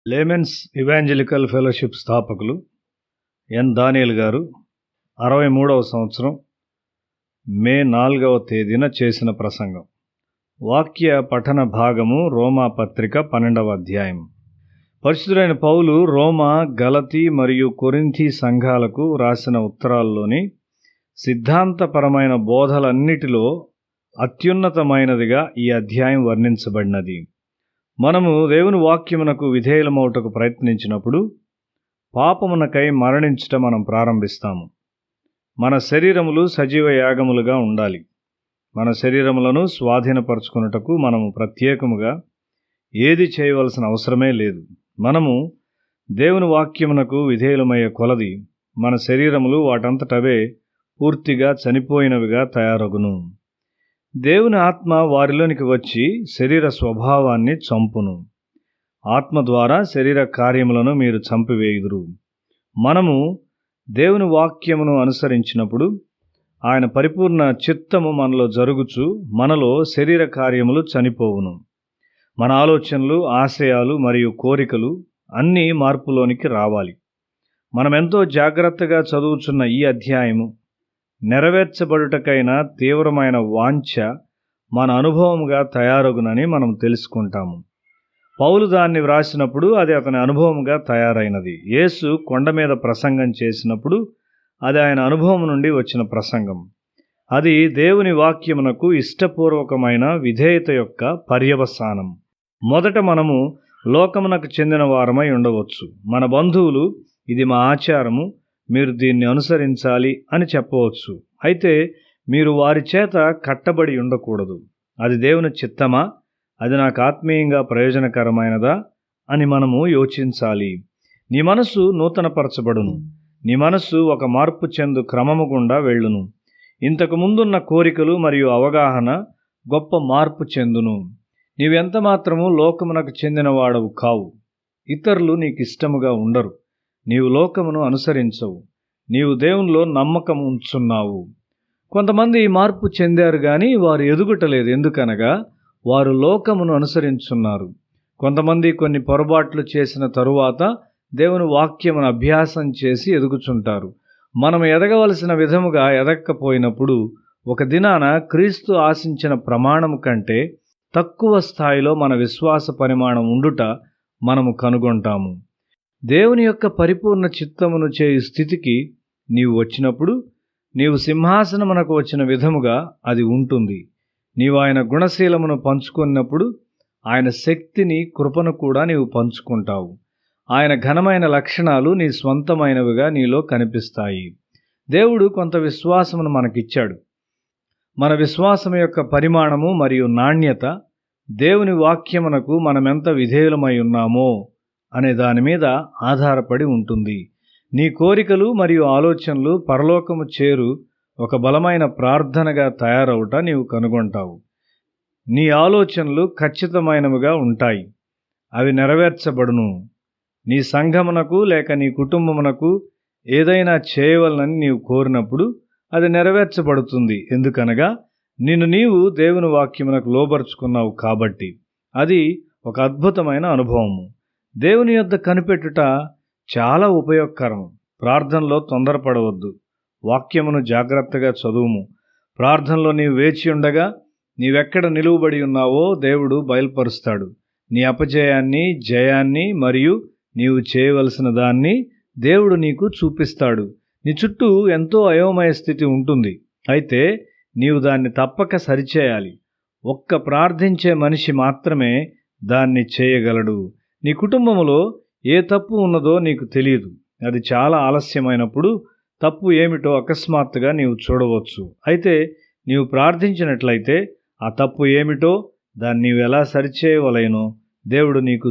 Laymen's evangelical fellowship స్థాపకులు ఎన్ దానియేల్ గారు 63వ సంవత్సరం మే 4వ తేదీన చేసిన ప్రసంగం. వాక్య పఠన భాగము రోమా పత్రిక 12వ అధ్యాయం. పరిశుద్ధుడైన పౌలు రోమా, గలతీ మరియు కొరింథీ సంఘాలకు రాసిన ఉత్తరాల్లోని సిద్ధాంతపరమైన బోధలన్నిటిలో అత్యున్నతమైనదిగా ఈ అధ్యాయం వర్ణించబడినది. మనము దేవుని వాక్యమునకు విధేయులమౌటకు ప్రయత్నించినప్పుడు పాపమునకై మరణించుట మనం ప్రారంభిస్తాము. మన శరీరములు సజీవ యాగములుగా ఉండాలి. మన శరీరములను స్వాధీనపరచుకున్నటకు మనము ప్రత్యేకముగా ఏది చేయవలసిన అవసరమే లేదు. మనము దేవుని వాక్యమునకు విధేయులమయ్యే కొలది మన శరీరములు వాటంతటవే పూర్తిగా చనిపోయినవిగా తయారగును. దేవుని ఆత్మ వారిలోనికి వచ్చి శరీర స్వభావాన్ని చంపును. ఆత్మ ద్వారా శరీర కార్యములను మీరు చంపివేయుదురు. మనము దేవుని వాక్యమును అనుసరించినప్పుడు ఆయన పరిపూర్ణ చిత్తము మనలో జరుగుచు మనలో శరీర కార్యములు చనిపోవును. మన ఆలోచనలు, ఆశయాలు మరియు కోరికలు అన్నీ మార్పులోనికి రావాలి. మనమెంతో జాగ్రత్తగా చదువుచున్న ఈ అధ్యాయము నెరవేర్చబడుటకైన తీవ్రమైన వాంఛ మన అనుభవముగా తయారగునని మనం తెలుసుకుంటాము. పౌలు దాన్ని వ్రాసినప్పుడు అది అతని అనుభవముగా తయారైనది. యేసు కొండ మీద ప్రసంగం చేసినప్పుడు అది ఆయన అనుభవం నుండి వచ్చిన ప్రసంగం. అది దేవుని వాక్యమునకు ఇష్టపూర్వకమైన విధేయత యొక్క పర్యవసానం. మొదట మనము లోకమునకు చెందిన వారమై ఉండవచ్చు. మన బంధువులు ఇది మా ఆచారము, మీరు దీన్ని అనుసరించాలి అని చెప్పవచ్చు. అయితే మీరు వారి చేత కట్టబడి ఉండకూడదు. అది దేవుని చిత్తమా, అది నాకు ఆత్మీయంగా ప్రయోజనకరమైనదా అని మనము యోచించాలి. నీ మనసు నూతనపరచబడును. నీ మనస్సు ఒక మార్పు చెందు క్రమము గుండా వెళ్ళును. ఇంతకు ముందున్న కోరికలు మరియు అవగాహన గొప్ప మార్పు చెందును. నీవెంత మాత్రము లోకమునకు చెందిన వాడవు కావు. ఇతరులు నీకు ఇష్టముగా ఉండరు. నీవు లోకమును అనుసరించవు. నీవు దేవునిలో నమ్మకం ఉంచున్నావు. కొంతమంది మార్పు చెందారు కానీ వారు ఎదుగుటలేదు. ఎందుకనగా వారు లోకమును అనుసరించున్నారు. కొంతమంది కొన్ని పొరపాట్లు చేసిన తరువాత దేవుని వాక్యమును అభ్యాసం చేసి ఎదుగుచుంటారు. మనం ఎదగవలసిన విధముగా ఎదగకపోయినప్పుడు ఒక దినాన క్రీస్తు ఆశించిన ప్రమాణము కంటే తక్కువ స్థాయిలో మన విశ్వాస పరిమాణం ఉండుట మనము కనుగొంటాము. దేవుని యొక్క పరిపూర్ణ చిత్తమును చేయు స్థితికి నీవు వచ్చినప్పుడు నీవు సింహాసనమునకు వచ్చిన విధముగా అది ఉంటుంది. నీవు ఆయన గుణశీలమును పంచుకున్నప్పుడు ఆయన శక్తిని, కృపను కూడా నీవు పంచుకుంటావు. ఆయన ఘనమైన లక్షణాలు నీ స్వంతమైనవిగా నీలో కనిపిస్తాయి. దేవుడు కొంత విశ్వాసమును మనకిచ్చాడు. మన విశ్వాసం యొక్క పరిమాణము మరియు నాణ్యత దేవుని వాక్యమునకు మనమెంత విధేయులమై ఉన్నామో అనే దాని మీద ఆధారపడి ఉంటుంది. నీ కోరికలు మరియు ఆలోచనలు పరలోకము చేరు ఒక బలమైన ప్రార్థనగా తయారవుట నీవు కనుగొంటావు. నీ ఆలోచనలు ఖచ్చితమైనవిగా ఉంటాయి. అవి నెరవేర్చబడును. నీ సంఘమునకు లేక నీ కుటుంబమునకు ఏదైనా చేయవలనని నీవు కోరినప్పుడు అది నెరవేర్చబడుతుంది. ఎందుకనగా నిన్ను నీవు దేవుని వాక్యమునకు లోబరుచుకున్నావు కాబట్టి. అది ఒక అద్భుతమైన అనుభవము. దేవుని యొద్ద కనిపెట్టుట చాలా ఉపయోగకరం. ప్రార్థనలో తొందరపడవద్దు. వాక్యమును జాగ్రత్తగా చదువుము. ప్రార్థనలో నీవు వేచి ఉండగా నీవెక్కడ నిలువబడి ఉన్నావో దేవుడు బయలుపరుస్తాడు. నీ అపజయాన్ని, జయాన్ని మరియు నీవు చేయవలసిన దాన్ని దేవుడు నీకు చూపిస్తాడు. నీ చుట్టూ ఎంతో అయోమయ స్థితి ఉంటుంది. అయితే నీవు దాన్ని తప్పక సరిచేయాలి. ఒక్క ప్రార్థించే మనిషి మాత్రమే దాన్ని చేయగలడు. నీ కుటుంబములో ఏ తప్పు ఉన్నదో నీకు తెలియదు. అది చాలా ఆలస్యమైనప్పుడు తప్పు ఏమిటో అకస్మాత్తుగా నీవు చూడవచ్చు. అయితే నీవు ప్రార్థించినట్లయితే ఆ తప్పు ఏమిటో, దాన్ని నీవు ఎలా సరిచేయవలెనో దేవుడు నీకు